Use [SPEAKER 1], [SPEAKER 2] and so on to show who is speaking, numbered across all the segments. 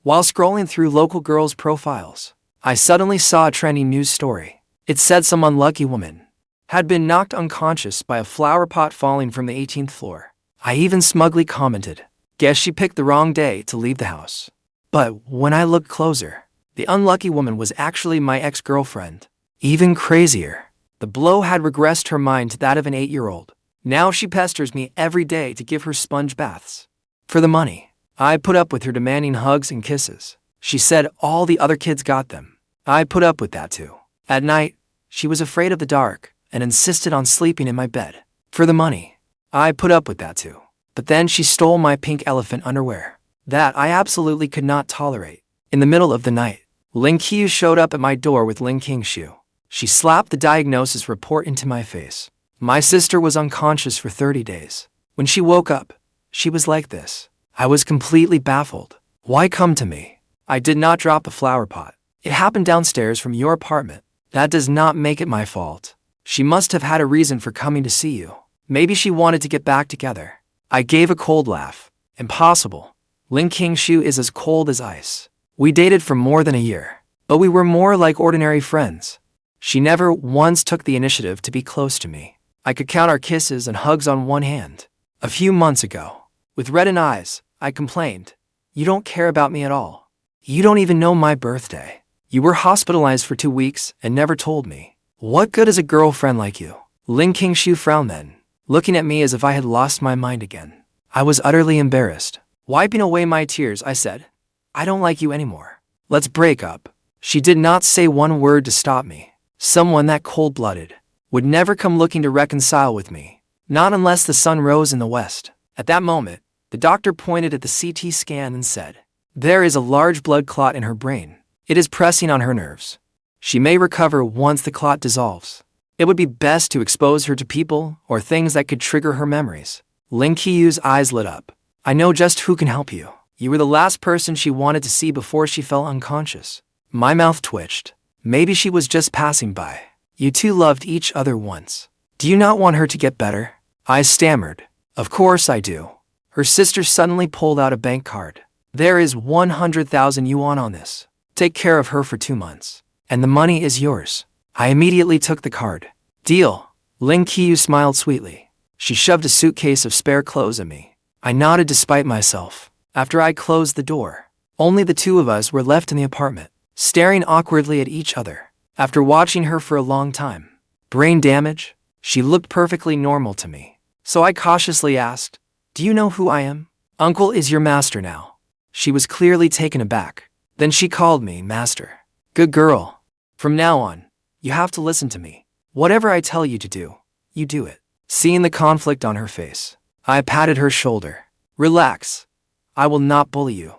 [SPEAKER 1] While scrolling through local girls' profiles, I suddenly saw a trending news story. It said some unlucky woman had been knocked unconscious by a flower pot falling from the 18th floor. I even smugly commented, "Guess she picked the wrong day to leave the house." But when I looked closer, the unlucky woman was actually my ex-girlfriend. Even crazier, the blow had regressed her mind to that of an 8-year-old. Now she pesters me every day to give her sponge baths. For the money, I put up with her demanding hugs and kisses. She said all the other kids got them. I put up with that too. At night, she was afraid of the dark and insisted on sleeping in my bed. For the money, I put up with that too. But then she stole my pink elephant underwear. That I absolutely could not tolerate. In the middle of the night, Lin Qingxue showed up at my door with Lin Qingxue. She slapped the diagnosis report into my face. My sister was unconscious for 30 days. When she woke up, she was like this. I was completely baffled. Why come to me? I did not drop a flower pot. It happened downstairs from your apartment. That does not make it my fault. She must have had a reason for coming to see you. Maybe she wanted to get back together. I gave a cold laugh. Impossible. Lin Qingxue is as cold as ice. We dated for more than a year, but we were more like ordinary friends. She never once took the initiative to be close to me. I could count our kisses and hugs on one hand. A few months ago, with reddened eyes, I complained, "You don't care about me at all. You don't even know my birthday. You were hospitalized for 2 weeks and never told me. What good is a girlfriend like you?" Lin Qingxue frowned then, looking at me as if I had lost my mind again. I was utterly embarrassed. Wiping away my tears, I said, "I don't like you anymore. Let's break up." She did not say one word to stop me. Someone that cold-blooded would never come looking to reconcile with me, not unless the sun rose in the west. At that moment, the doctor pointed at the CT scan and said, "There is a large blood clot in her brain. It is pressing on her nerves. She may recover once the clot dissolves. It would be best to expose her to people or things that could trigger her memories." Lin Qiyue's eyes lit up. "I know just who can help you. You were the last person she wanted to see before she fell unconscious." My mouth twitched. Maybe she was just passing by. "You two loved each other once. Do you not want her to get better?" I stammered. "Of course I do." Her sister suddenly pulled out a bank card. "There is 100,000 yuan on this. Take care of her for 2 months, and the money is yours." I immediately took the card. "Deal." Lin Qiyue smiled sweetly. She shoved a suitcase of spare clothes at me. I nodded despite myself. After I closed the door, only the two of us were left in the apartment, staring awkwardly at each other. After watching her for a long time, brain damage, she looked perfectly normal to me. So I cautiously asked, "Do you know who I am?" "Uncle is your master now." She was clearly taken aback. Then she called me master. "Good girl. From now on, you have to listen to me. Whatever I tell you to do, you do it." Seeing the conflict on her face, I patted her shoulder. "Relax. I will not bully you."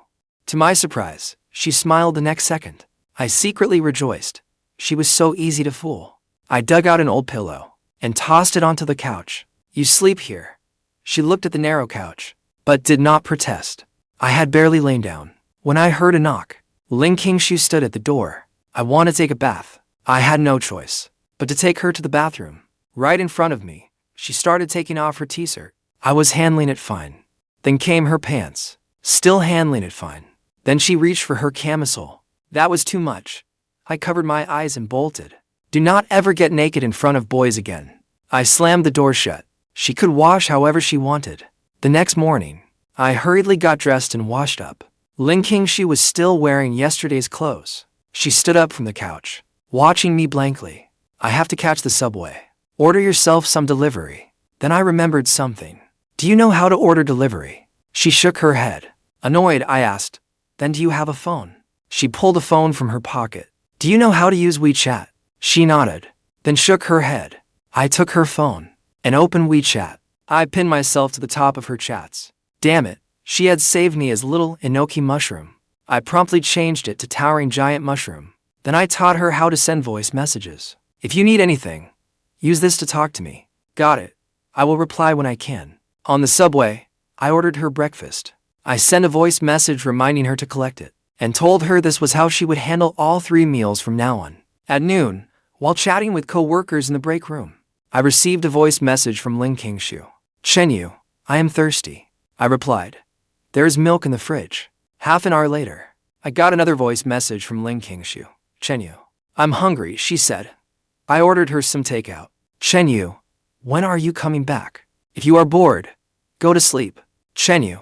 [SPEAKER 1] To my surprise, she smiled the next second. I secretly rejoiced. She was so easy to fool. I dug out an old pillow and tossed it onto the couch. "You sleep here." She looked at the narrow couch, but did not protest. I had barely lain down when I heard a knock. Lin Qingxue stood at the door. I wanted to take a bath. I had no choice but to take her to the bathroom. Right in front of me, she started taking off her t-shirt. I was handling it fine. Then came her pants. Still handling it fine. Then she reached for her camisole. That was too much. I covered my eyes and bolted. "Do not ever get naked in front of boys again." I slammed the door shut. She could wash however she wanted. The next morning, I hurriedly got dressed and washed up. Lin Qingxue was still wearing yesterday's clothes. She stood up from the couch, watching me blankly. "I have to catch the subway. Order yourself some delivery." Then I remembered something. "Do you know how to order delivery?" She shook her head. Annoyed, I asked, "Then do you have a phone?" She pulled a phone from her pocket. "Do you know how to use WeChat?" She nodded, then shook her head. I took her phone and opened WeChat. I pinned myself to the top of her chats. Damn it, she had saved me as Little Enoki Mushroom. I promptly changed it to Towering Giant Mushroom. Then I taught her how to send voice messages. "If you need anything, use this to talk to me." "Got it. I will reply when I can." On the subway, I ordered her breakfast. I sent a voice message reminding her to collect it, and told her this was how she would handle all 3 meals from now on. At noon, while chatting with co-workers in the break room, I received a voice message from Lin Qingxue. "Chen Yu, I am thirsty." I replied, "There is milk in the fridge." Half an hour later, I got another voice message from Lin Qingxue. Chen Yu. I'm hungry, she said. I ordered her some takeout. Chen Yu. When are you coming back? If you are bored, go to sleep. Chen Yu.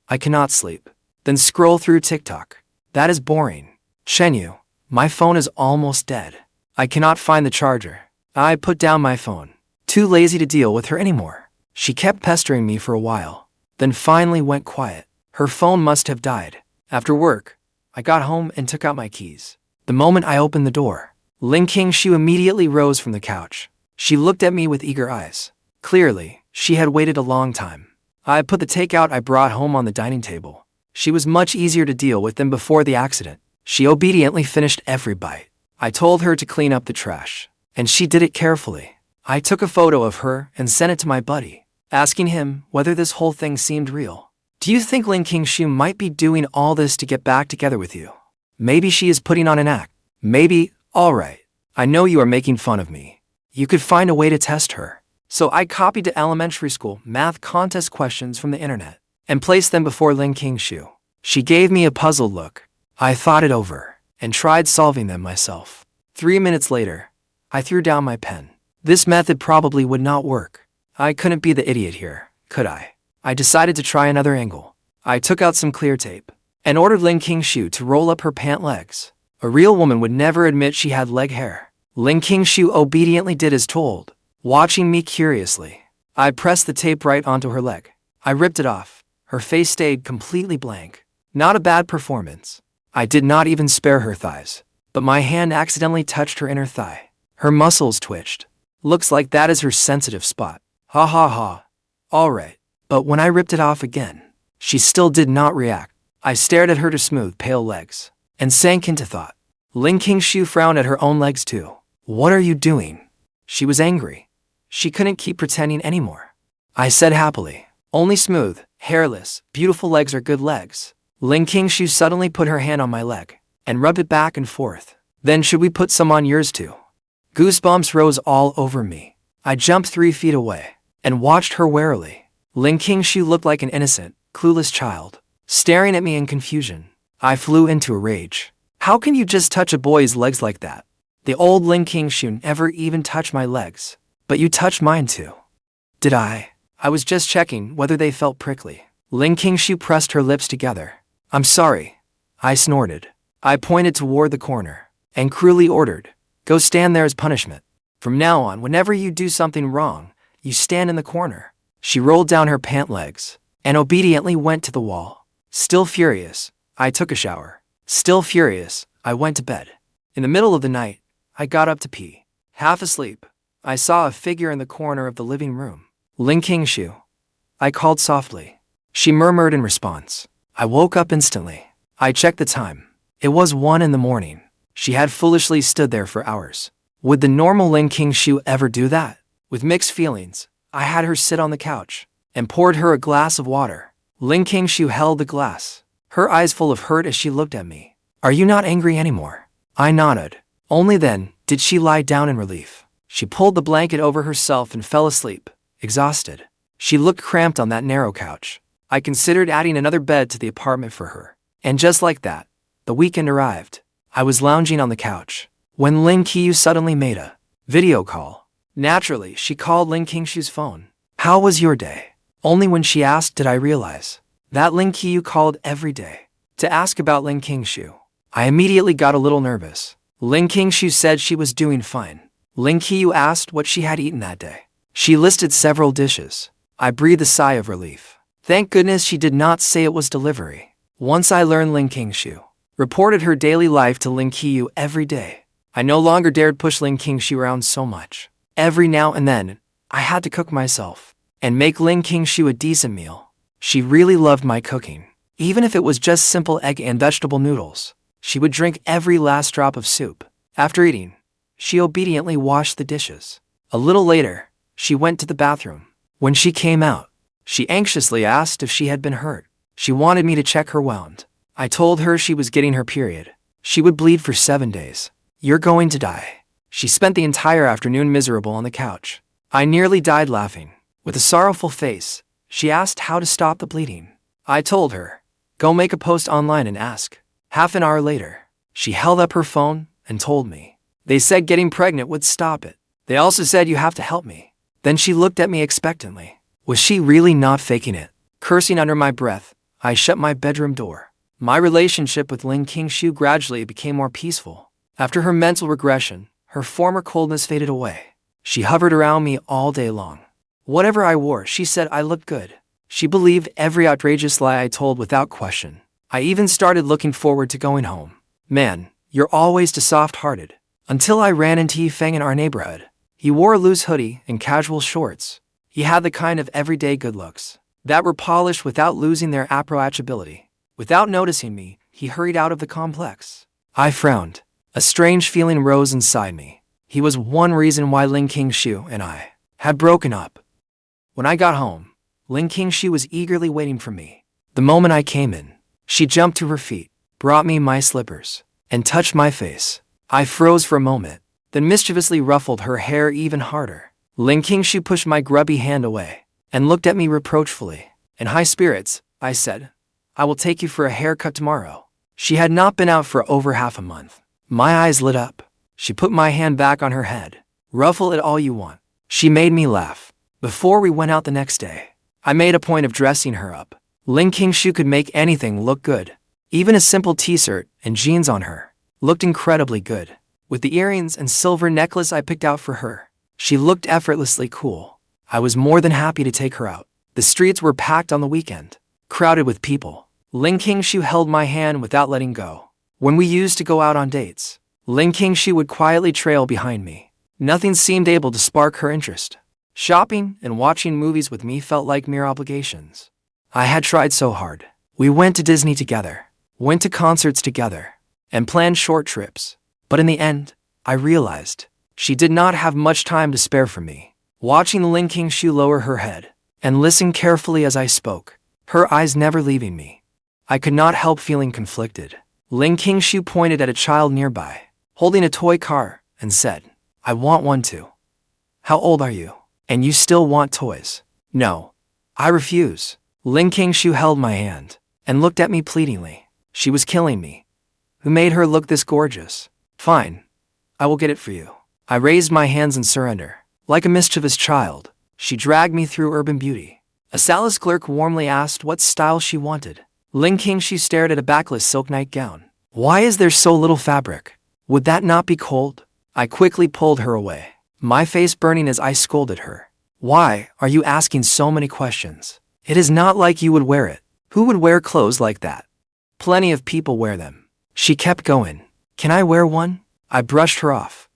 [SPEAKER 1] I cannot sleep. Then scroll through TikTok. That is boring. Chen Yu. My phone is almost dead. I cannot find the charger. I put down my phone. Too lazy to deal with her anymore. She kept pestering me for a while, then finally went quiet. Her phone must have died. After work, I got home and took out my keys. The moment I opened the door, Lin Qingxue immediately rose from the couch. She looked at me with eager eyes. Clearly, she had waited a long time. I put the takeout I brought home on the dining table. She was much easier to deal with than before the accident. She obediently finished every bite. I told her to clean up the trash, and she did it carefully. I took a photo of her and sent it to my buddy, asking him whether this whole thing seemed real. Do you think Lin Qingxue might be doing all this to get back together with you? Maybe she is putting on an act. Maybe, alright. I know you are making fun of me. You could find a way to test her. So I copied the elementary school math contest questions from the internet and placed them before Lin Qingxue. She gave me a puzzled look. I thought it over and tried solving them myself. 3 minutes later, I threw down my pen. This method probably would not work. I couldn't be the idiot here, could I? I decided to try another angle. I took out some clear tape and ordered Lin Qingxue to roll up her pant legs. A real woman would never admit she had leg hair. Lin Qingxue obediently did as told, watching me curiously. I pressed the tape right onto her leg. I ripped it off. Her face stayed completely blank. Not a bad performance. I did not even spare her thighs, but my hand accidentally touched her inner thigh. Her muscles twitched. Looks like that is her sensitive spot. Ha ha ha. Alright. But when I ripped it off again, she still did not react. I stared at her to smooth pale legs and sank into thought. Lin Qingxue frowned at her own legs too. What are you doing? She was angry. She couldn't keep pretending anymore. I said happily, only smooth, hairless, beautiful legs are good legs. Lin Qingxue suddenly put her hand on my leg and rubbed it back and forth. Then should we put some on yours too? Goosebumps rose all over me. I jumped 3 feet away and watched her warily. Lin Qingxue looked like an innocent, clueless child, staring at me in confusion. I flew into a rage. How can you just touch a boy's legs like that? The old Lin Qingxue never even touched my legs, but you touched mine too. Did I? I was just checking whether they felt prickly. Lin Qingxue pressed her lips together. I'm sorry. I snorted. I pointed toward the corner and cruelly ordered, go stand there as punishment. From now on, whenever you do something wrong, you stand in the corner. She rolled down her pant legs and obediently went to the wall. Still furious, I took a shower. Still furious, I went to bed. In the middle of the night, I got up to pee. Half asleep, I saw a figure in the corner of the living room. Lin Qingxue. I called softly. She murmured in response. I woke up instantly. I checked the time. It was 1 in the morning. She had foolishly stood there for hours. Would the normal Lin Qingxue ever do that? With mixed feelings, I had her sit on the couch and poured her a glass of water. Lin Qingxue held the glass, her eyes full of hurt as she looked at me. Are you not angry anymore? I nodded. Only then did she lie down in relief. She pulled the blanket over herself and fell asleep, exhausted. She looked cramped on that narrow couch. I considered adding another bed to the apartment for her. And just like that, the weekend arrived. I was lounging on the couch when Lin Qingxue suddenly made a video call. Naturally, she called Lin Qingxue's phone. How was your day? Only when she asked did I realize that Lin Qingxue called every day to ask about Lin Qingxue. I immediately got a little nervous. Lin Qingxue said she was doing fine. Lin Qingxue asked what she had eaten that day. She listed several dishes. I breathed a sigh of relief. Thank goodness she did not say it was delivery. Once I learned Lin Qingxue reported her daily life to Lin Qingxue every day, I no longer dared push Lin Qingxue around so much. Every now and then, I had to cook myself and make Lin Qingxue a decent meal. She really loved my cooking. Even if it was just simple egg and vegetable noodles, she would drink every last drop of soup. After eating, she obediently washed the dishes. A little later, she went to the bathroom. When she came out, she anxiously asked if she had been hurt. She wanted me to check her wound. I told her she was getting her period. She would bleed for 7 days. You're going to die. She spent the entire afternoon miserable on the couch. I nearly died laughing. With a sorrowful face, she asked how to stop the bleeding. I told her, go make a post online and ask Half an hour later, she held up her phone and told me. They said getting pregnant would stop it. They also said you have to help me. Then she looked at me expectantly. Was she really not faking it? Cursing under my breath, I shut my bedroom door. My relationship with Lin Qingxue gradually became more peaceful. After her mental regression, her former coldness faded away. She hovered around me all day long. Whatever I wore, she said I looked good. She believed every outrageous lie I told without question. I even started looking forward to going home. Man, you're always too soft-hearted. Until I ran into Feng in our neighborhood. He wore a loose hoodie and casual shorts. He had the kind of everyday good looks that were polished without losing their approachability. Without noticing me, he hurried out of the complex. I frowned. A strange feeling rose inside me. He was one reason why Lin Qingxue and I had broken up. When I got home, Lin Qingxue was eagerly waiting for me. The moment I came in, she jumped to her feet, brought me my slippers, and touched my face. I froze for a moment, then mischievously ruffled her hair even harder. Lin Qingxue pushed my grubby hand away and looked at me reproachfully. In high spirits, I said, I will take you for a haircut tomorrow. She had not been out for over half a month. My eyes lit up. She put my hand back on her head. Ruffle it all you want. She made me laugh. Before we went out the next day, I made a point of dressing her up. Lin Qingxue could make anything look good. Even a simple t-shirt and jeans on her looked incredibly good. With the earrings and silver necklace I picked out for her, she looked effortlessly cool. I was more than happy to take her out. The streets were packed on the weekend, crowded with people. Lin Qingxue held my hand without letting go. When we used to go out on dates, Lin Qingxue would quietly trail behind me. Nothing seemed able to spark her interest. Shopping and watching movies with me felt like mere obligations. I had tried so hard. We went to Disney together, went to concerts together, and planned short trips. But in the end, I realized she did not have much time to spare for me. Watching Lin Qingxue lower her head and listen carefully as I spoke, her eyes never leaving me, I could not help feeling conflicted. Lin Qingxue pointed at a child nearby, holding a toy car, and said, I want one too. How old are you? And you still want toys? No. I refuse. Lin Qingxue held my hand and looked at me pleadingly. She was killing me. Who made her look this gorgeous? Fine. I will get it for you. I raised my hands in surrender. Like a mischievous child, she dragged me through Urban Beauty. A sales clerk warmly asked what style she wanted. Lin Qingxue stared at a backless silk nightgown. Why is there so little fabric? Would that not be cold? I quickly pulled her away, my face burning as I scolded her. Why are you asking so many questions? It is not like you would wear it. Who would wear clothes like that? Plenty of people wear them. She kept going. Can I wear one? I brushed her off.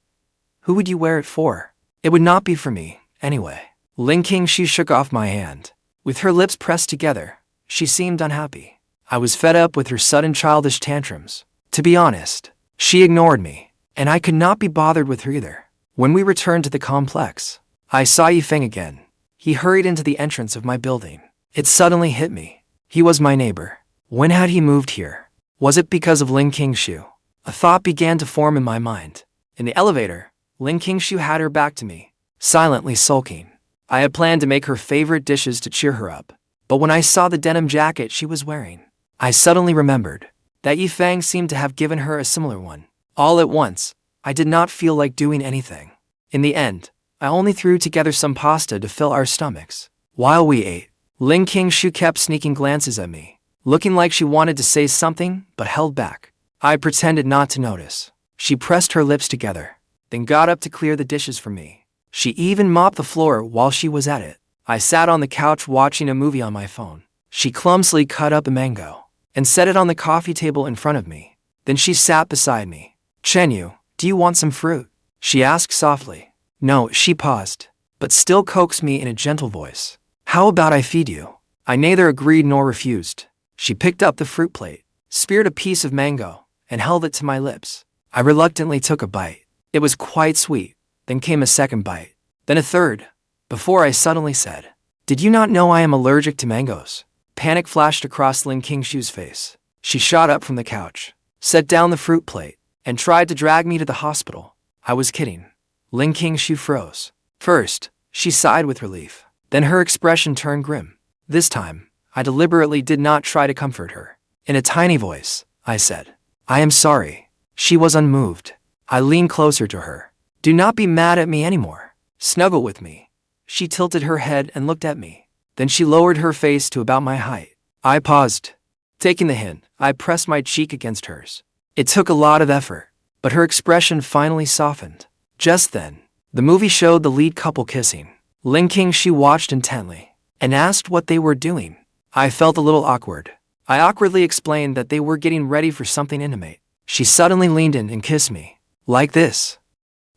[SPEAKER 1] Who would you wear it for? It would not be for me, anyway. Lin Qingxue shook off my hand. With her lips pressed together, she seemed unhappy. I was fed up with her sudden childish tantrums. To be honest, she ignored me, and I could not be bothered with her either. When we returned to the complex, I saw Feng again. He hurried into the entrance of my building. It suddenly hit me. He was my neighbor. When had he moved here? Was it because of Lin Qingxue? A thought began to form in my mind. In the elevator, Lin Qingxue had her back to me, silently sulking. I had planned to make her favorite dishes to cheer her up, but when I saw the denim jacket she was wearing, I suddenly remembered that Feng seemed to have given her a similar one. All at once, I did not feel like doing anything. In the end, I only threw together some pasta to fill our stomachs. While we ate, Lin Qingxue kept sneaking glances at me, looking like she wanted to say something but held back. I pretended not to notice. She pressed her lips together, then got up to clear the dishes for me. She even mopped the floor while she was at it. I sat on the couch watching a movie on my phone. She clumsily cut up a mango and set it on the coffee table in front of me. Then she sat beside me. Chen Yu, do you want some fruit? She asked softly. No, she paused, but still coaxed me in a gentle voice. How about I feed you? I neither agreed nor refused. She picked up the fruit plate, speared a piece of mango, and held it to my lips. I reluctantly took a bite. It was quite sweet. Then came a second bite, then a third, before I suddenly said, Did you not know I am allergic to mangoes? Panic flashed across Lin Qingxue's face. She shot up from the couch, set down the fruit plate, and tried to drag me to the hospital. I was kidding. Lin Qingxue froze. First, she sighed with relief. Then her expression turned grim. This time, I deliberately did not try to comfort her. In a tiny voice, I said, I am sorry. She was unmoved. I leaned closer to her. Do not be mad at me anymore. Snuggle with me. She tilted her head and looked at me. Then she lowered her face to about my height. I paused. Taking the hint, I pressed my cheek against hers. It took a lot of effort, but her expression finally softened. Just then, the movie showed the lead couple kissing. Lin Qingxue watched intently and asked what they were doing. I felt a little awkward. I awkwardly explained that they were getting ready for something intimate. She suddenly leaned in and kissed me. Like this.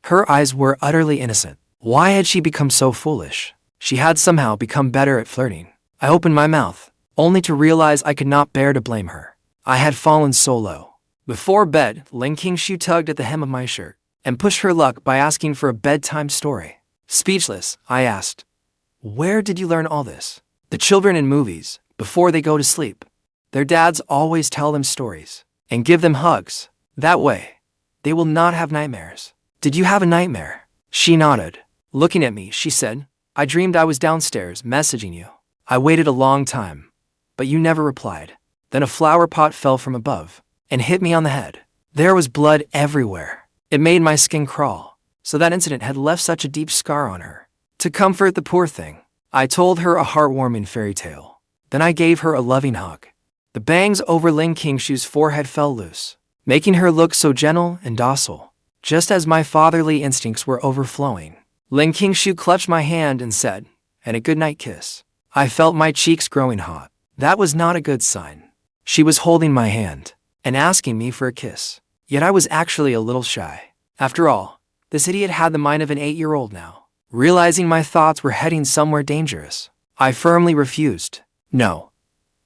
[SPEAKER 1] Her eyes were utterly innocent. Why had she become so foolish? She had somehow become better at flirting. I opened my mouth, only to realize I could not bear to blame her. I had fallen so low. Before bed, Lin Qingxue tugged at the hem of my shirt and pushed her luck by asking for a bedtime story. Speechless, I asked, "Where did you learn all this?" The children in movies, before they go to sleep, their dads always tell them stories and give them hugs. That way, they will not have nightmares. Did you have a nightmare? She nodded. Looking at me, she said, I dreamed I was downstairs messaging you. I waited a long time, but you never replied. Then a flower pot fell from above and hit me on the head. There was blood everywhere. It made my skin crawl. So that incident had left such a deep scar on her. To comfort the poor thing, I told her a heartwarming fairy tale. Then I gave her a loving hug. The bangs over Lin Qingxue's forehead fell loose, making her look so gentle and docile, just as my fatherly instincts were overflowing. Lin Qingxue clutched my hand and said, "And a goodnight kiss." I felt my cheeks growing hot. That was not a good sign. She was holding my hand and asking me for a kiss. Yet I was actually a little shy. After all, this idiot had the mind of an 8-year-old now. Realizing my thoughts were heading somewhere dangerous, I firmly refused. No.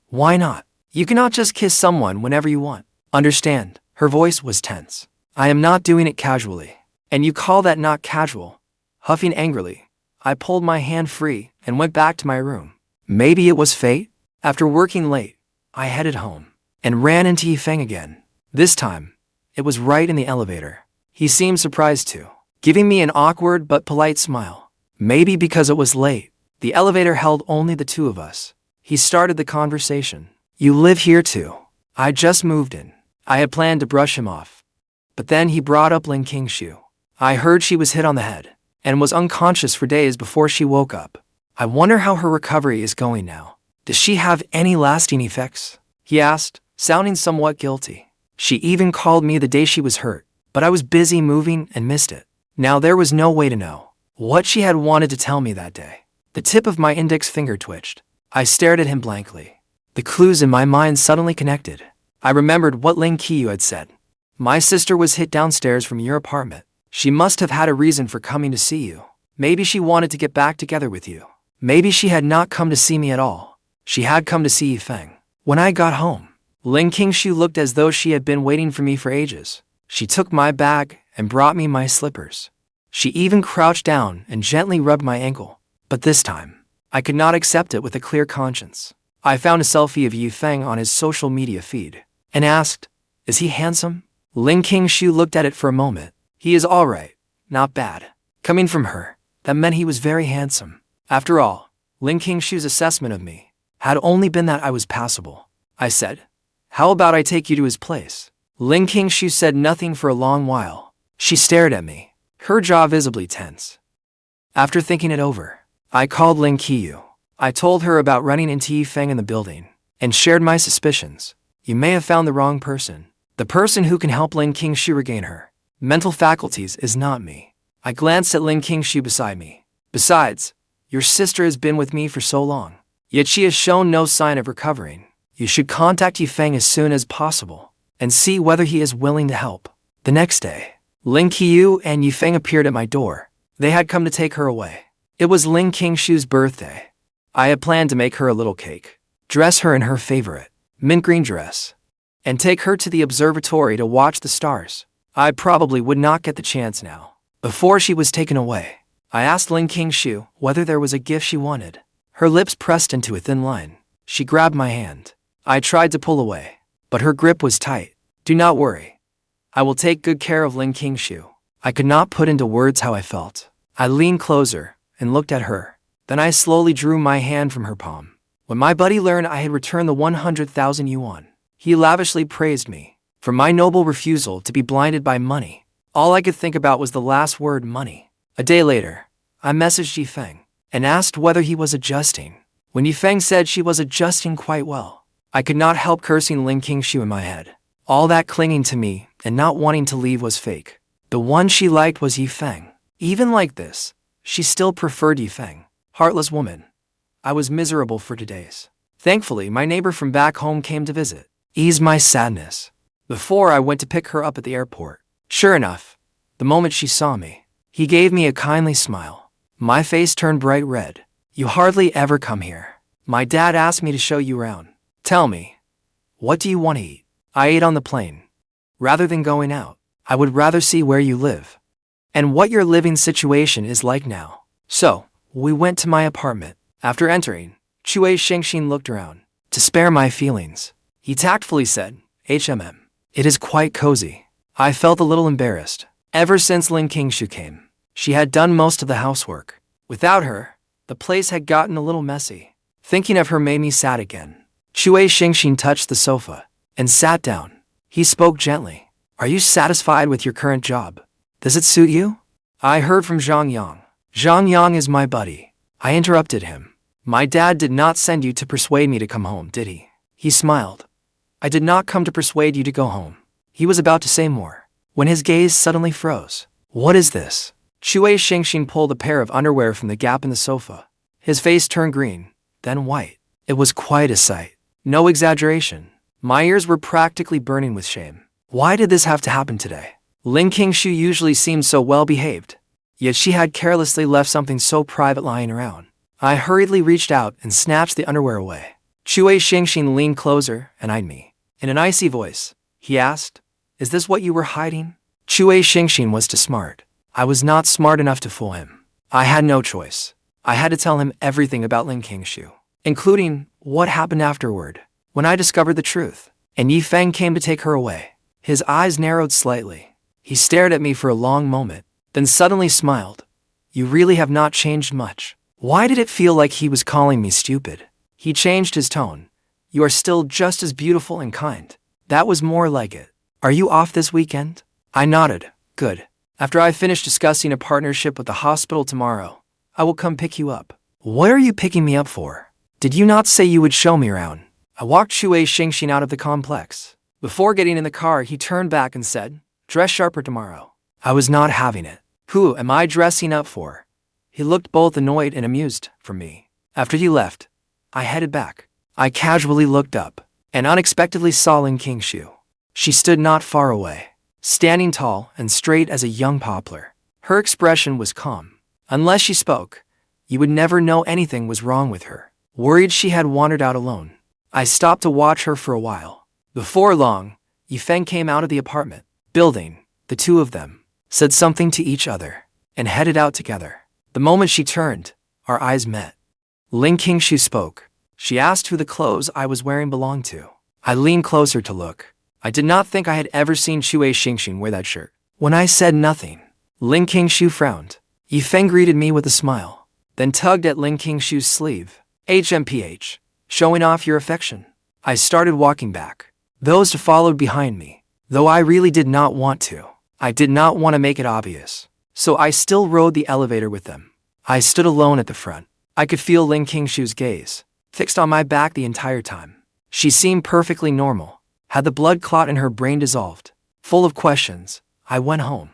[SPEAKER 1] Why not? You cannot just kiss someone whenever you want. Understand? Her voice was tense. I am not doing it casually. And you call that not casual? Huffing angrily, I pulled my hand free and went back to my room. Maybe it was fate? After working late, I headed home and ran into Feng again. This time, it was right in the elevator. He seemed surprised too, giving me an awkward but polite smile. Maybe because it was late, the elevator held only the two of us. He started the conversation. You live here too? I just moved in. I had planned to brush him off. But then he brought up Lin Qingxue. I heard she was hit on the head and was unconscious for days before she woke up. I wonder how her recovery is going now. Does she have any lasting effects? He asked, sounding somewhat guilty. She even called me the day she was hurt, but I was busy moving and missed it. Now there was no way to know what she had wanted to tell me that day. The tip of my index finger twitched. I stared at him blankly. The clues in my mind suddenly connected. I remembered what Lin Qingxue had said. My sister was hit downstairs from your apartment. She must have had a reason for coming to see you. Maybe she wanted to get back together with you. Maybe she had not come to see me at all. She had come to see Feng. When I got home, Lin Qingxue looked as though she had been waiting for me for ages. She took my bag and brought me my slippers. She even crouched down and gently rubbed my ankle. But this time, I could not accept it with a clear conscience. I found a selfie of Feng on his social media feed and asked, "Is he handsome?" Lin Qingxue looked at it for a moment. He is all right, not bad. Coming from her, that meant he was very handsome. After all, Lin Qingxue's assessment of me had only been that I was passable. I said, "How about I take you to his place?" Lin Qingxue said nothing for a long while. She stared at me, her jaw visibly tense. After thinking it over, I called Lin Qingxue. I told her about running into Feng in the building and shared my suspicions. You may have found the wrong person. The person who can help Lin Qingxue regain her mental faculties is not me. I glanced at Lin Qingxue beside me. Besides, your sister has been with me for so long, yet she has shown no sign of recovering. You should contact Feng as soon as possible and see whether he is willing to help. The next day, Lin Qingxue and Feng appeared at my door. They had come to take her away. It was Lin Qingxue's birthday. I had planned to make her a little cake, dress her in her favorite mint green dress, and take her to the observatory to watch the stars. I probably would not get the chance now. Before she was taken away, I asked Lin Qingxue whether there was a gift she wanted. Her lips pressed into a thin line. She grabbed my hand. I tried to pull away, but her grip was tight. Do not worry. I will take good care of Lin Qingxue. I could not put into words how I felt. I leaned closer and looked at her. Then I slowly drew my hand from her palm. When my buddy learned I had returned the 100,000 yuan, he lavishly praised me For my noble refusal to be blinded by money. All I could think about was the last word, money. A day later, I messaged Yifeng and asked whether he was adjusting. When Yifeng said she was adjusting quite well, I could not help cursing Lin Qingxue in my head. All that clinging to me and not wanting to leave was fake. The one she liked was Yifeng. Even like this, she still preferred Yifeng. Heartless woman. I was miserable for 2 days. Thankfully, my neighbor from back home came to visit, ease my sadness. Before I went to pick her up at the airport. Sure enough, the moment she saw me, he gave me a kindly smile. My face turned bright red. You hardly ever come here. My dad asked me to show you around. Tell me, what do you want to eat? I ate on the plane. Rather than going out, I would rather see where you live and what your living situation is like now. So, we went to my apartment. After entering, Cui Xingxing looked around. To spare my feelings, he tactfully said, HMM. It is quite cozy. I felt a little embarrassed. Ever since Lin Qingxue came, she had done most of the housework. Without her, the place had gotten a little messy. Thinking of her made me sad again. Cui Xingxing touched the sofa and sat down. He spoke gently. Are you satisfied with your current job? Does it suit you? I heard from Zhang Yang. Zhang Yang is my buddy. I interrupted him. My dad did not send you to persuade me to come home, did he? He smiled. I did not come to persuade you to go home. He was about to say more, when his gaze suddenly froze. What is this? Cui Xingxing pulled a pair of underwear from the gap in the sofa. His face turned green, then white. It was quite a sight. No exaggeration. My ears were practically burning with shame. Why did this have to happen today? Lin Qingxue usually seemed so well behaved, yet she had carelessly left something so private lying around. I hurriedly reached out and snatched the underwear away. Cui Xingxing leaned closer and eyed me. In an icy voice, he asked, is this what you were hiding? Cui Xingxing was too smart. I was not smart enough to fool him. I had no choice. I had to tell him everything about Lin Qingxue, including what happened afterward, when I discovered the truth, and Yifeng came to take her away. His eyes narrowed slightly. He stared at me for a long moment, then suddenly smiled. You really have not changed much. Why did it feel like he was calling me stupid? He changed his tone. You are still just as beautiful and kind. That was more like it. Are you off this weekend? I nodded. Good. After I finish discussing a partnership with the hospital tomorrow, I will come pick you up. What are you picking me up for? Did you not say you would show me around? I walked Cui Xingxing out of the complex. Before getting in the car, he turned back and said, dress sharper tomorrow. I was not having it. Who am I dressing up for? He looked both annoyed and amused from me. After he left, I headed back. I casually looked up and unexpectedly saw Lin Qingxue. She stood not far away, standing tall and straight as a young poplar. Her expression was calm. Unless she spoke, you would never know anything was wrong with her. Worried she had wandered out alone, I stopped to watch her for a while. Before long, Yifeng came out of the apartment building. The two of them said something to each other and headed out together. The moment she turned, our eyes met. Lin Qingxue spoke. She asked who the clothes I was wearing belonged to. I leaned closer to look. I did not think I had ever seen Cui Xingxing wear that shirt. When I said nothing, Lin Qingxue frowned. Yifeng greeted me with a smile, then tugged at Lin Qingxue's sleeve. HMPH, showing off your affection. I started walking back. Those followed behind me, though I really did not want to. I did not want to make it obvious, so I still rode the elevator with them. I stood alone at the front. I could feel Lin Qingxue's gaze, fixed on my back the entire time. She seemed perfectly normal. Had the blood clot in her brain dissolved? Full of questions, I went home.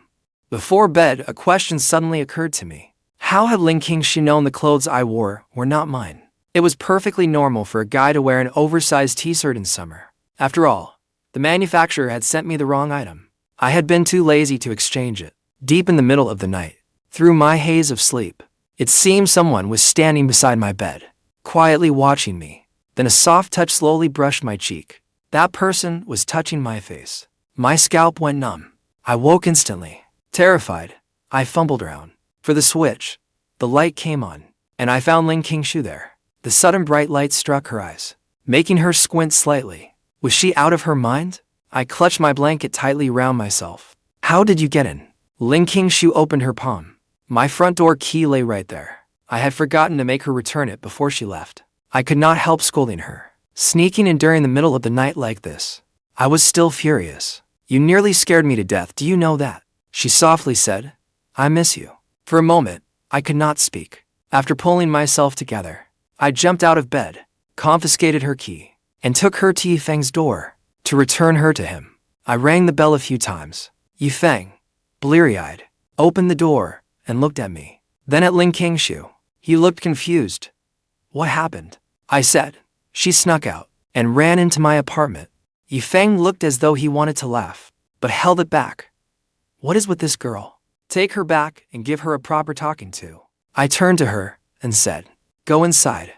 [SPEAKER 1] Before bed, a question suddenly occurred to me. How had Lin Qingxue known the clothes I wore were not mine? It was perfectly normal for a guy to wear an oversized t-shirt in summer. After all, the manufacturer had sent me the wrong item. I had been too lazy to exchange it. Deep in the middle of the night, through my haze of sleep, it seemed someone was standing beside my bed, quietly watching me. Then a soft touch slowly brushed my cheek. That person was touching my face. My scalp went numb. I woke instantly. Terrified, I fumbled around for the switch. The light came on, and I found Lin Qingxue there. The sudden bright light struck her eyes, making her squint slightly. Was she out of her mind? I clutched my blanket tightly around myself. How did you get in? Lin Qingxue opened her palm. My front door key lay right there. I had forgotten to make her return it before she left. I could not help scolding her. Sneaking in during the middle of the night like this. I was still furious. You nearly scared me to death, do you know that? She softly said. I miss you. For a moment, I could not speak. After pulling myself together, I jumped out of bed, confiscated her key, and took her to Yifeng's door to return her to him. I rang the bell a few times. Yifeng, bleary-eyed, opened the door and looked at me. Then at Lin Qingxue. He looked confused. What happened? I said. She snuck out and ran into my apartment. Yifeng looked as though he wanted to laugh, but held it back. What is with this girl? Take her back and give her a proper talking to. I turned to her and said, Go inside.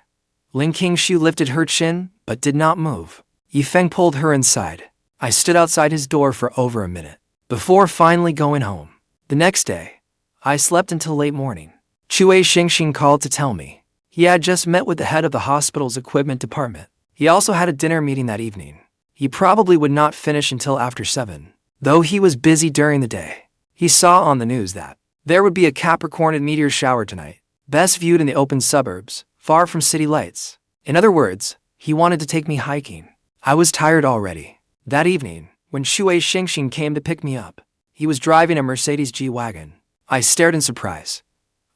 [SPEAKER 1] Lin Qingxue lifted her chin but did not move. Yifeng pulled her inside. I stood outside his door for over a minute before finally going home. The next day, I slept until late morning. Cui Xingxing called to tell me he had just met with the head of the hospital's equipment department. He also had a dinner meeting that evening. He probably would not finish until after 7, though he was busy during the day. He saw on the news that there would be a Capricornid meteor shower tonight, best viewed in the open suburbs, far from city lights. In other words, he wanted to take me hiking. I was tired already. That evening, when Cui Xingxing came to pick me up, he was driving a Mercedes G-Wagon. I stared in surprise.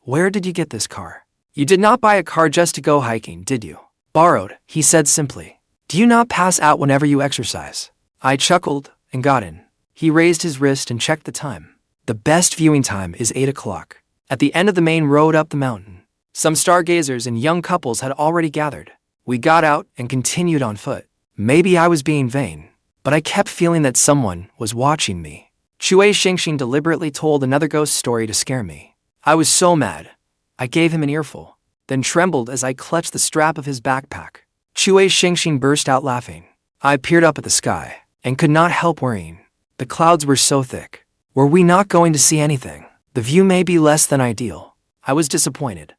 [SPEAKER 1] Where did you get this car? You did not buy a car just to go hiking, did you? Borrowed, he said simply. Do you not pass out whenever you exercise? I chuckled and got in. He raised his wrist and checked the time. The best viewing time is 8 o'clock. At the end of the main road up the mountain, some stargazers and young couples had already gathered. We got out and continued on foot. Maybe I was being vain, but I kept feeling that someone was watching me. Cui Xingxing deliberately told another ghost story to scare me. I was so mad. I gave him an earful, then trembled as I clutched the strap of his backpack. Cui Xingxing burst out laughing. I peered up at the sky and could not help worrying. The clouds were so thick. Were we not going to see anything? The view may be less than ideal. I was disappointed.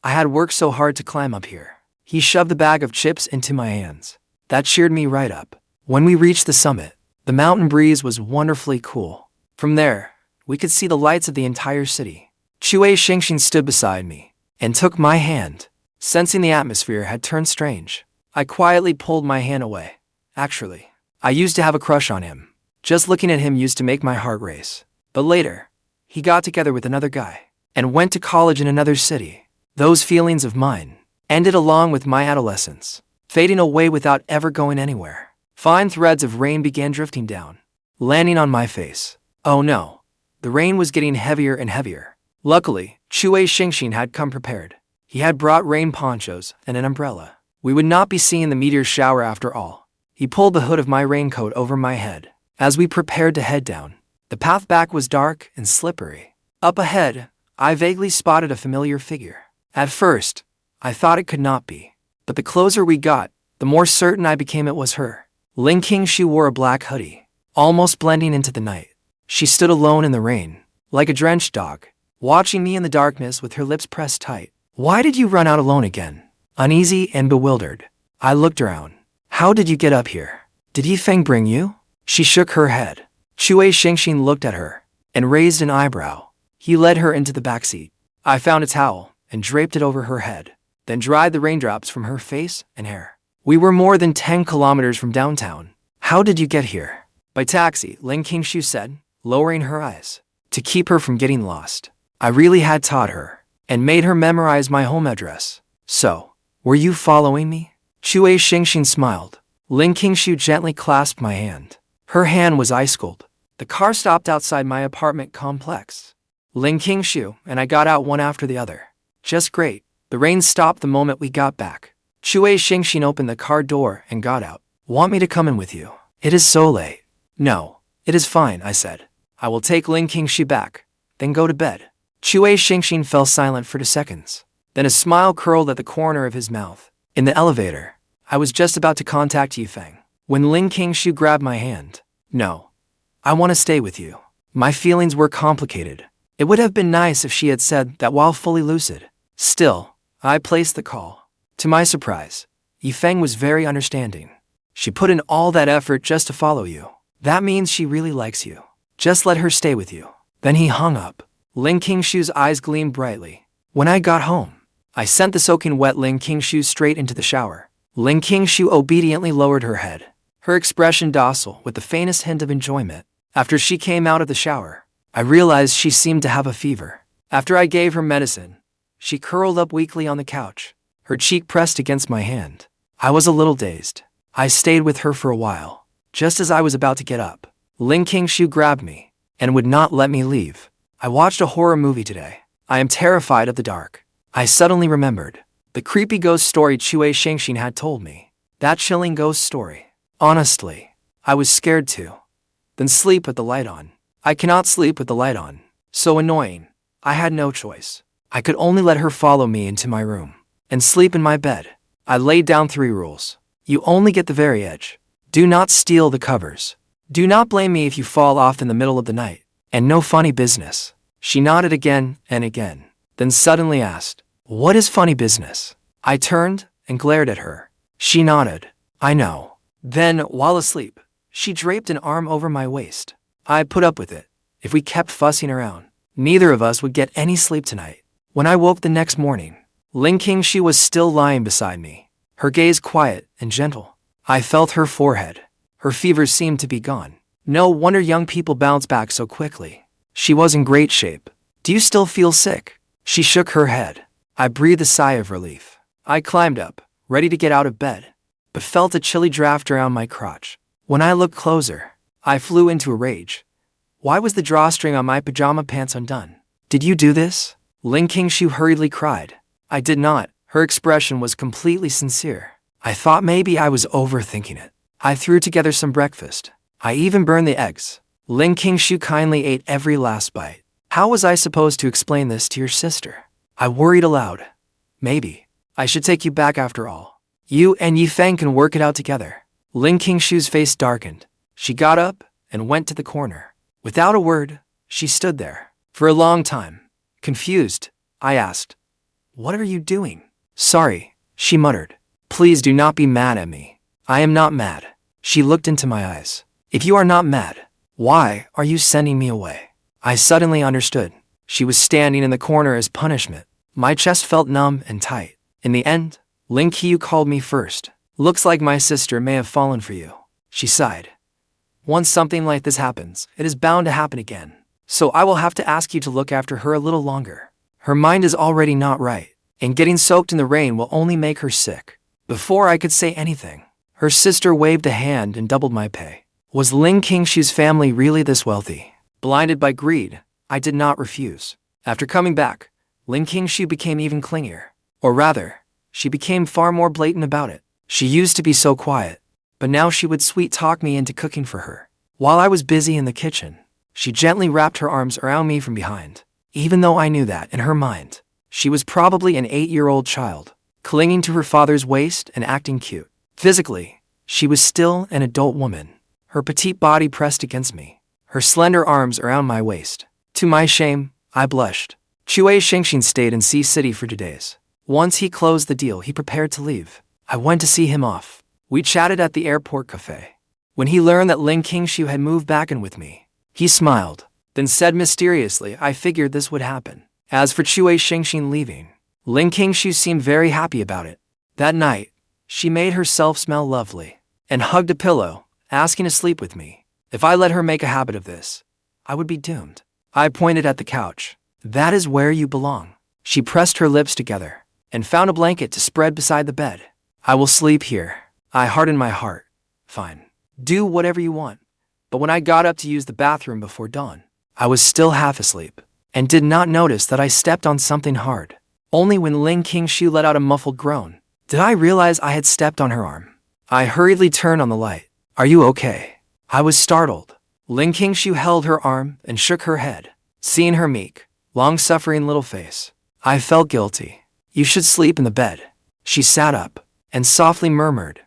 [SPEAKER 1] I had worked so hard to climb up here. He shoved the bag of chips into my hands. That cheered me right up. When we reached the summit, the mountain breeze was wonderfully cool. From there, we could see the lights of the entire city. Cui Xingxing stood beside me and took my hand. Sensing the atmosphere had turned strange, I quietly pulled my hand away. Actually, I used to have a crush on him. Just looking at him used to make my heart race. But later, he got together with another guy and went to college in another city. Those feelings of mine ended along with my adolescence, fading away without ever going anywhere. Fine threads of rain began drifting down, landing on my face. Oh no, the rain was getting heavier and heavier. Luckily, Cui Xingxing had come prepared. He had brought rain ponchos and an umbrella. We would not be seeing the meteor shower after all. He pulled the hood of my raincoat over my head. As we prepared to head down, the path back was dark and slippery. Up ahead, I vaguely spotted a familiar figure. At first, I thought it could not be. But the closer we got, the more certain I became it was her. Lin Qingxue wore a black hoodie, almost blending into the night. She stood alone in the rain, like a drenched dog, watching me in the darkness with her lips pressed tight. Why did you run out alone again? Uneasy and bewildered, I looked around. How did you get up here? Did Yifeng bring you? She shook her head. Cui Xingxing looked at her and raised an eyebrow. He led her into the back seat. I found a towel and draped it over her head, then dried the raindrops from her face and hair. We were more than 10 kilometers from downtown. How did you get here? By taxi, Lin Qingxue said, lowering her eyes. To keep her from getting lost, I really had taught her and made her memorize my home address. So, were you following me? Cui Xingxing smiled. Lin Qingxue gently clasped my hand. Her hand was ice-cold. The car stopped outside my apartment complex. Lin Qingxue and I got out one after the other. Just great. The rain stopped the moment we got back. Cui Xingxing opened the car door and got out. Want me to come in with you? It is so late. No, it is fine, I said. I will take Lin Qingxue back, then go to bed. Cui Xingxing fell silent for 2 seconds. Then a smile curled at the corner of his mouth. In the elevator, I was just about to contact Yifeng when Lin Qingxue grabbed my hand. No, I want to stay with you. My feelings were complicated. It would have been nice if she had said that while fully lucid. Still, I placed the call. To my surprise, Yifeng was very understanding. She put in all that effort just to follow you. That means she really likes you. Just let her stay with you. Then he hung up. Lin Qingxue's eyes gleamed brightly. When I got home, I sent the soaking wet Lin Qingxue straight into the shower. Lin Qingxue obediently lowered her head, her expression docile with the faintest hint of enjoyment. After she came out of the shower, I realized she seemed to have a fever. After I gave her medicine, she curled up weakly on the couch, her cheek pressed against my hand. I was a little dazed. I stayed with her for a while. Just as I was about to get up, Lin Qingxue grabbed me and would not let me leave. I watched a horror movie today. I am terrified of the dark. I suddenly remembered the creepy ghost story Cui Xingxing had told me. That chilling ghost story. Honestly, I was scared too. Then sleep with the light on. I cannot sleep with the light on. So annoying. I had no choice. I could only let her follow me into my room and sleep in my bed. I laid down 3 rules. You only get the very edge. Do not steal the covers. Do not blame me if you fall off in the middle of the night. And no funny business. She nodded again and again, then suddenly asked, "What is funny business?" I turned and glared at her. She nodded. I know. Then, while asleep, she draped an arm over my waist. I put up with it. If we kept fussing around, neither of us would get any sleep tonight. When I woke the next morning, Lin Qingxue was still lying beside me, her gaze quiet and gentle. I felt her forehead. Her fever seemed to be gone. No wonder young people bounce back so quickly. She was in great shape. Do you still feel sick? She shook her head. I breathed a sigh of relief. I climbed up, ready to get out of bed, but felt a chilly draft around my crotch. When I looked closer, I flew into a rage. Why was the drawstring on my pajama pants undone? Did you do this? Lin Qingxue hurriedly cried. I did not. Her expression was completely sincere. I thought maybe I was overthinking it. I threw together some breakfast. I even burned the eggs. Lin Qingxue kindly ate every last bite. How was I supposed to explain this to your sister? I worried aloud. Maybe I should take you back after all. You and Feng can work it out together. Lin Qingxue's face darkened. She got up and went to the corner. Without a word, she stood there. For a long time, confused, I asked, "What are you doing?" "Sorry," she muttered. "Please do not be mad at me." "I am not mad." She looked into my eyes. "If you are not mad, why are you sending me away?" I suddenly understood. She was standing in the corner as punishment. My chest felt numb and tight. In the end, Lin Qingxue called me first. "Looks like my sister may have fallen for you," she sighed. "Once something like this happens, it is bound to happen again. So I will have to ask you to look after her a little longer. Her mind is already not right, and getting soaked in the rain will only make her sick." Before I could say anything, her sister waved a hand and doubled my pay. Was Lin Qingxue's family really this wealthy? Blinded by greed, I did not refuse. After coming back, Lin Qingxue became even clingier. Or rather, she became far more blatant about it. She used to be so quiet, but now she would sweet-talk me into cooking for her. While I was busy in the kitchen, she gently wrapped her arms around me from behind, even though I knew that, in her mind, she was probably an 8-year-old child, clinging to her father's waist and acting cute. Physically, she was still an adult woman. Her petite body pressed against me, her slender arms around my waist. To my shame, I blushed. Cui Xingxing stayed in Sea City for 2 days. Once he closed the deal, he prepared to leave. I went to see him off. We chatted at the airport cafe. When he learned that Lin Qingxue had moved back in with me, he smiled, then said mysteriously, "I figured this would happen." As for Cui Xingxing leaving, Lin Qingxue seemed very happy about it. That night, she made herself smell lovely and hugged a pillow, asking to sleep with me. If I let her make a habit of this, I would be doomed. I pointed at the couch. "That is where you belong." She pressed her lips together and found a blanket to spread beside the bed. "I will sleep here." I hardened my heart. Fine. Do whatever you want. But when I got up to use the bathroom before dawn, I was still half asleep and did not notice that I stepped on something hard. Only when Lin Qingxue let out a muffled groan did I realize I had stepped on her arm. I hurriedly turned on the light. "Are you okay?" I was startled. Lin Qingxue held her arm and shook her head. Seeing her meek, long-suffering little face, I felt guilty. "You should sleep in the bed." She sat up and softly murmured,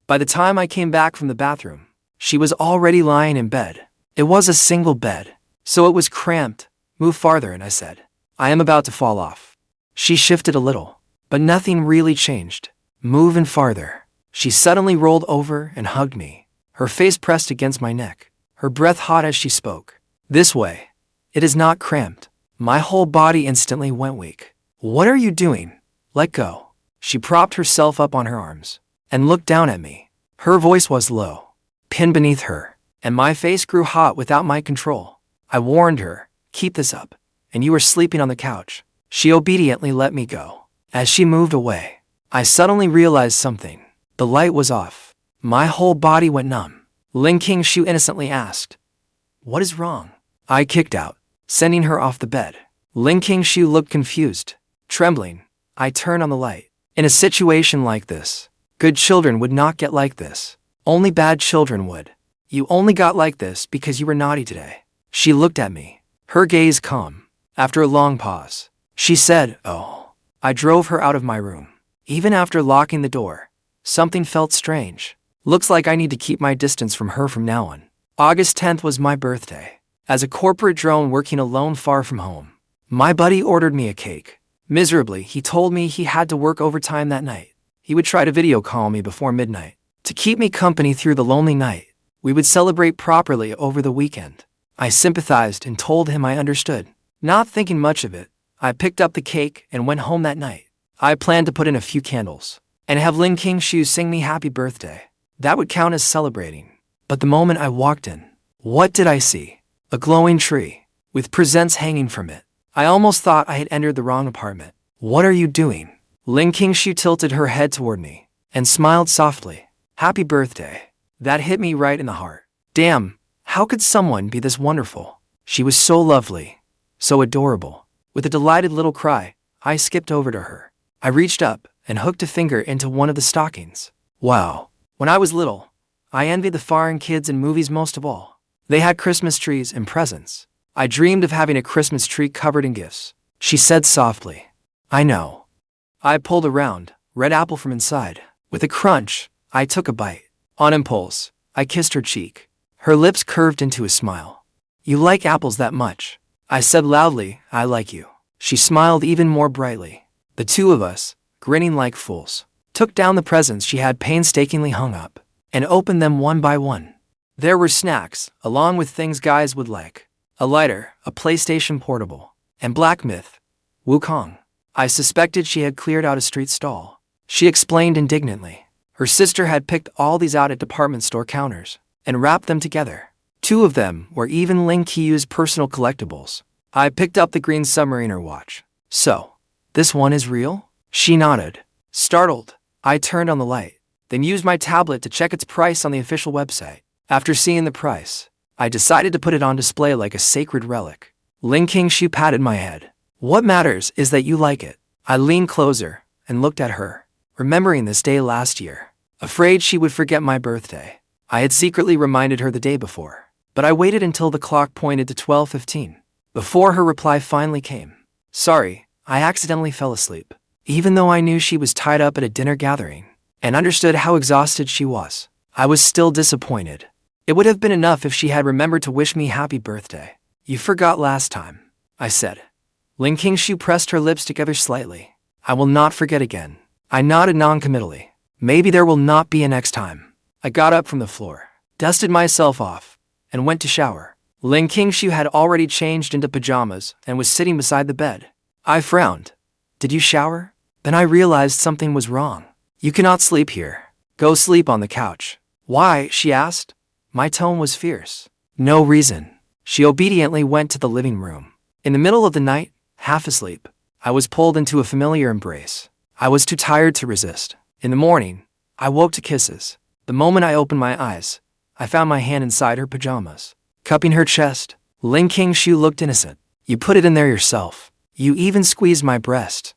[SPEAKER 1] By the time I came back from the bathroom, she was already lying in bed. It was a single bed, so it was cramped. "Move farther," and I said, "I am about to fall off." She shifted a little, but nothing really changed. "Move in farther." She suddenly rolled over and hugged me, her face pressed against my neck, her breath hot as she spoke. "This way. It is not cramped." My whole body instantly went weak. "What are you doing? Let go." She propped herself up on her arms and looked down at me. Her voice was low, pinned beneath her, and my face grew hot without my control. I warned her, keep this up, and you were sleeping on the couch. She obediently let me go. As she moved away, I suddenly realized something. The light was off. My whole body went numb. Lin Qingxue innocently asked, "What is wrong?" I kicked out, sending her off the bed. Lin Qingxue looked confused. Trembling, I turned on the light. In a situation like this, good children would not get like this. Only bad children would. You only got like this because you were naughty today. She looked at me, her gaze calm. After a long pause, she said, "Oh." I drove her out of my room. Even after locking the door, something felt strange. Looks like I need to keep my distance from her from now on. August 10th was my birthday. As a corporate drone working alone far from home, my buddy ordered me a cake. Miserably, he told me he had to work overtime that night. He would try to video call me before midnight to keep me company through the lonely night. We would celebrate properly over the weekend. I sympathized and told him I understood. Not thinking much of it, I picked up the cake and went home that night. I planned to put in a few candles and have Lin Qingxue sing me happy birthday. That would count as celebrating. But the moment I walked in, what did I see? A glowing tree, with presents hanging from it. I almost thought I had entered the wrong apartment. "What are you doing?" Lin Qingxue tilted her head toward me and smiled softly. "Happy birthday." That hit me right in the heart. Damn, how could someone be this wonderful? She was so lovely, so adorable. With a delighted little cry, I skipped over to her. I reached up and hooked a finger into one of the stockings. Wow. When I was little, I envied the foreign kids in movies most of all. They had Christmas trees and presents. I dreamed of having a Christmas tree covered in gifts. She said softly, "I know." I pulled a round, red apple from inside. With a crunch, I took a bite. On impulse, I kissed her cheek. Her lips curved into a smile. "You like apples that much?" I said loudly, "I like you." She smiled even more brightly. The two of us, grinning like fools, took down the presents she had painstakingly hung up and opened them one by one. There were snacks, along with things guys would like. A lighter, a PlayStation Portable, and Black Myth, Wukong. I suspected she had cleared out a street stall. She explained indignantly. Her sister had picked all these out at department store counters and wrapped them together. Two of them were even Lin Qiuyue's personal collectibles. I picked up the green submariner watch. "So, this one is real?" She nodded. Startled, I turned on the light, then used my tablet to check its price on the official website. After seeing the price, I decided to put it on display like a sacred relic. Lin Qingxue patted my head. "What matters is that you like it." I leaned closer and looked at her, remembering this day last year. Afraid she would forget my birthday, I had secretly reminded her the day before. But I waited until the clock pointed to 12:15, before her reply finally came. "Sorry, I accidentally fell asleep." Even though I knew she was tied up at a dinner gathering and understood how exhausted she was, I was still disappointed. It would have been enough if she had remembered to wish me happy birthday. "You forgot last time," I said. Lin Qingxue pressed her lips together slightly. "I will not forget again." I nodded noncommittally. "Maybe there will not be a next time." I got up from the floor, dusted myself off, and went to shower. Lin Qingxue had already changed into pajamas and was sitting beside the bed. I frowned. "Did you shower?" Then I realized something was wrong. "You cannot sleep here. Go sleep on the couch." "Why?" she asked. My tone was fierce. "No reason." She obediently went to the living room. In the middle of the night, half asleep, I was pulled into a familiar embrace. I was too tired to resist. In the morning, I woke to kisses. The moment I opened my eyes, I found my hand inside her pajamas, cupping her chest. Lin Qingxue looked innocent. "You put it in there yourself. You even squeezed my breast."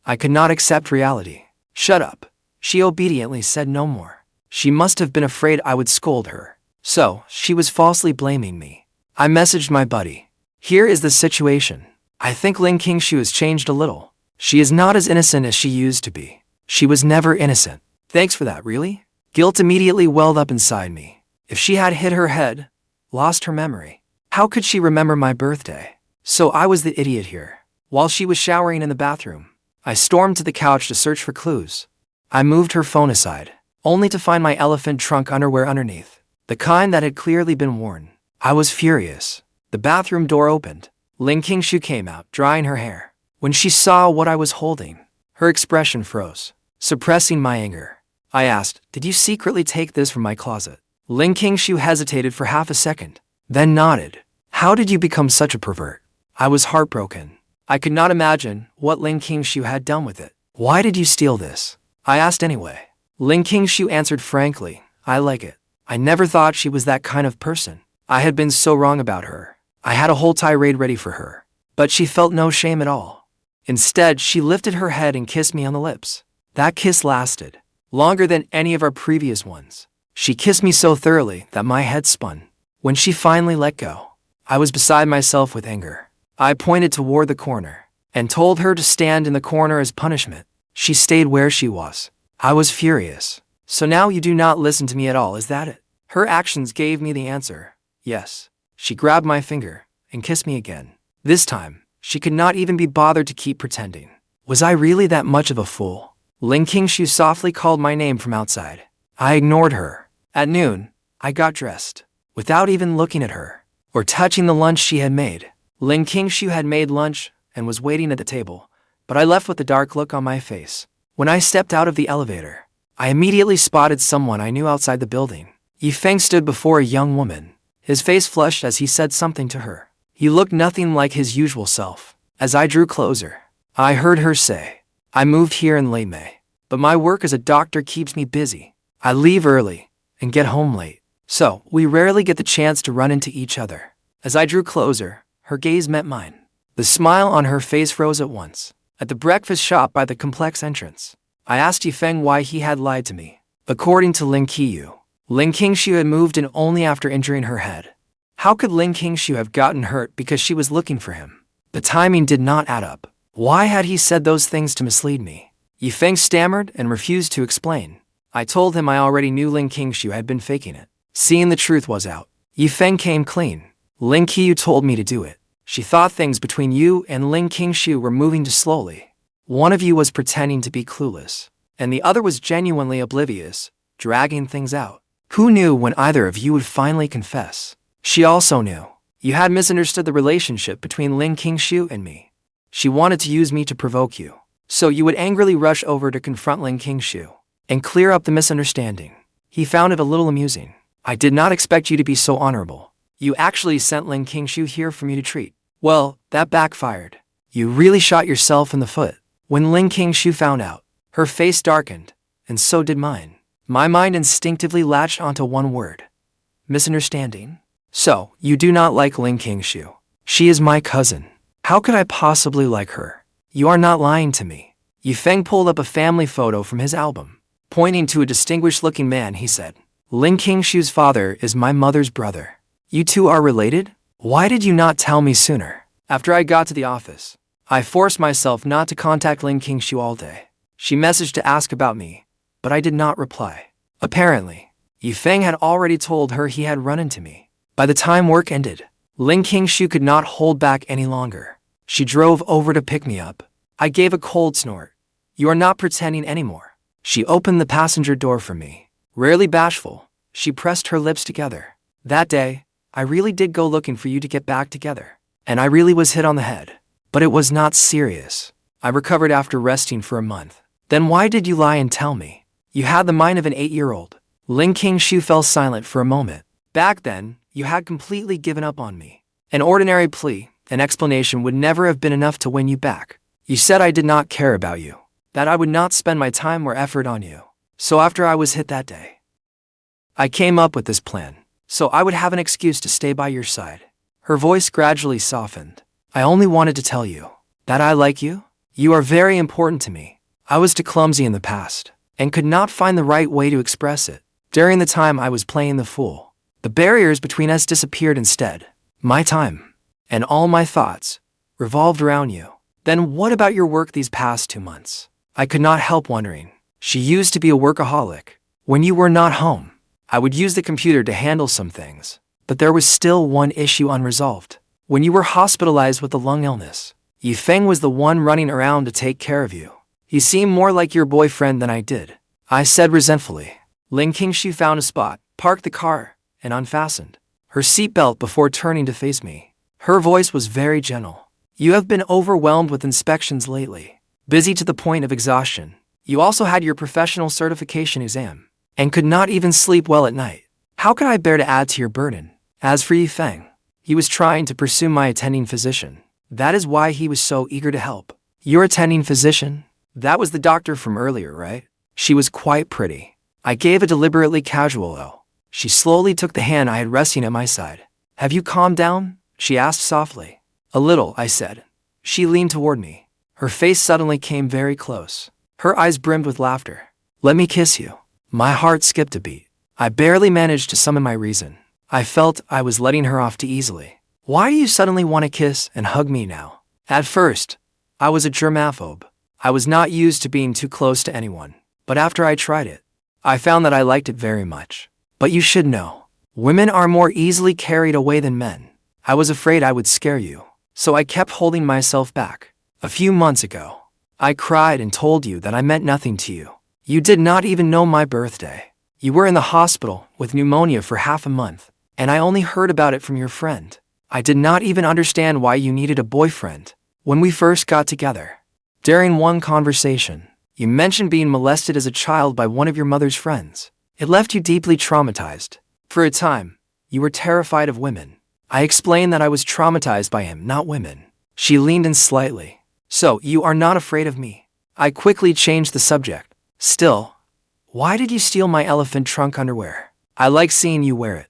[SPEAKER 1] I could not accept reality. "Shut up." She obediently said no more. She must have been afraid I would scold her. So, she was falsely blaming me. I messaged my buddy. "Here is the situation. I think Lin Qingxue has changed a little. She is not as innocent as she used to be. She was never innocent." "Thanks for that, really?" Guilt immediately welled up inside me. If she had hit her head, lost her memory, how could she remember my birthday? So I was the idiot here. While she was showering in the bathroom, I stormed to the couch to search for clues. I moved her phone aside, only to find my elephant trunk underwear underneath, the kind that had clearly been worn. I was furious. The bathroom door opened. Lin Qingxue came out, drying her hair. When she saw what I was holding, her expression froze. Suppressing my anger, I asked, "Did you secretly take this from my closet?" Lin Qingxue hesitated for half a second, then nodded. How did you become such a pervert? I was heartbroken. I could not imagine what Lin Qingxue had done with it. Why did you steal this? I asked anyway. Lin Qingxue answered frankly, I like it. I never thought she was that kind of person. I had been so wrong about her. I had a whole tirade ready for her. But she felt no shame at all. Instead, she lifted her head and kissed me on the lips. That kiss lasted longer than any of our previous ones. She kissed me so thoroughly that my head spun. When she finally let go, I was beside myself with anger. I pointed toward the corner and told her to stand in the corner as punishment. She stayed where she was. I was furious. So now you do not listen to me at all, is that it? Her actions gave me the answer. Yes. She grabbed my finger and kissed me again. This time, she could not even be bothered to keep pretending. Was I really that much of a fool? Lin Qingxue softly called my name from outside. I ignored her. At noon, I got dressed, without even looking at her, or touching the lunch she had made. Lin Qingxue had made lunch and was waiting at the table, but I left with a dark look on my face. When I stepped out of the elevator, I immediately spotted someone I knew outside the building. Feng stood before a young woman. His face flushed as he said something to her. He looked nothing like his usual self. As I drew closer, I heard her say, I moved here in late May, but my work as a doctor keeps me busy. I leave early and get home late, so we rarely get the chance to run into each other. As I drew closer, her gaze met mine. The smile on her face froze at once. At the breakfast shop by the complex entrance, I asked Feng why he had lied to me. According to Lin Qingxue, Lin Qingxue had moved in only after injuring her head. How could Lin Qingxue have gotten hurt because she was looking for him? The timing did not add up. Why had he said those things to mislead me? Feng stammered and refused to explain. I told him I already knew Lin Qingxue had been faking it. Seeing the truth was out, Feng came clean. Lin Qingxue told me to do it. She thought things between you and Lin Qingxue were moving too slowly. One of you was pretending to be clueless, and the other was genuinely oblivious, dragging things out. Who knew when either of you would finally confess? She also knew. You had misunderstood the relationship between Lin Qingxue and me. She wanted to use me to provoke you, so you would angrily rush over to confront Lin Qingxue and clear up the misunderstanding. He found it a little amusing. I did not expect you to be so honorable. You actually sent Lin Qingxue here for me to treat. Well, that backfired. You really shot yourself in the foot. When Lin Qingxue found out, her face darkened, and so did mine. My mind instinctively latched onto one word. Misunderstanding. So, you do not like Lin Qingxue. She is my cousin. How could I possibly like her? You are not lying to me. Feng pulled up a family photo from his album. Pointing to a distinguished-looking man, he said, Lin Qingxue's father is my mother's brother. You two are related? Why did you not tell me sooner? After I got to the office, I forced myself not to contact Lin Qingxue all day. She messaged to ask about me, but I did not reply. Apparently, Feng had already told her he had run into me. By the time work ended, Lin Qingxue could not hold back any longer. She drove over to pick me up. I gave a cold snort. You are not pretending anymore. She opened the passenger door for me. Rarely bashful, she pressed her lips together. That day, I really did go looking for you to get back together. And I really was hit on the head. But it was not serious. I recovered after resting for a month. Then why did you lie and tell me? You had the mind of an 8-year-old. Lin Qingxue fell silent for a moment. Back then, you had completely given up on me. An ordinary plea, an explanation would never have been enough to win you back. You said I did not care about you, that I would not spend my time or effort on you. So after I was hit that day, I came up with this plan, so I would have an excuse to stay by your side. Her voice gradually softened. I only wanted to tell you that I like you. You are very important to me. I was too clumsy in the past and could not find the right way to express it. During the time I was playing the fool, the barriers between us disappeared instead. My time and all my thoughts revolved around you. Then what about your work these past 2 months? I could not help wondering. She used to be a workaholic. When you were not home, I would use the computer to handle some things. But there was still one issue unresolved. When you were hospitalized with a lung illness, Feng was the one running around to take care of you. He seemed more like your boyfriend than I did. I said resentfully. Lin Qingxue found a spot, parked the car, and unfastened her seatbelt before turning to face me. Her voice was very gentle. You have been overwhelmed with inspections lately, busy to the point of exhaustion. You also had your professional certification exam, and could not even sleep well at night. How could I bear to add to your burden? As for Feng, he was trying to pursue my attending physician. That is why he was so eager to help. Your attending physician? That was the doctor from earlier, right? She was quite pretty. I gave a deliberately casual "oh." She slowly took the hand I had resting at my side. Have you calmed down? She asked softly. A little, I said. She leaned toward me. Her face suddenly came very close. Her eyes brimmed with laughter. Let me kiss you. My heart skipped a beat. I barely managed to summon my reason. I felt I was letting her off too easily. Why do you suddenly want to kiss and hug me now? At first, I was a germaphobe. I was not used to being too close to anyone. But after I tried it, I found that I liked it very much. But you should know, women are more easily carried away than men. I was afraid I would scare you, so I kept holding myself back. A few months ago, I cried and told you that I meant nothing to you. You did not even know my birthday. You were in the hospital with pneumonia for half a month, and I only heard about it from your friend. I did not even understand why you needed a boyfriend when we first got together. During one conversation, you mentioned being molested as a child by one of your mother's friends. It left you deeply traumatized. For a time, you were terrified of women. I explained that I was traumatized by him, not women. She leaned in slightly. So, you are not afraid of me? I quickly changed the subject. Still, why did you steal my elephant trunk underwear? I like seeing you wear it.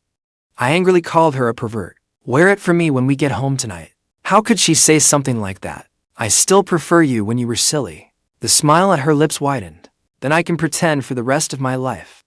[SPEAKER 1] I angrily called her a pervert. Wear it for me when we get home tonight. How could she say something like that? I still prefer you when you were silly. The smile at her lips widened. Then I can pretend for the rest of my life.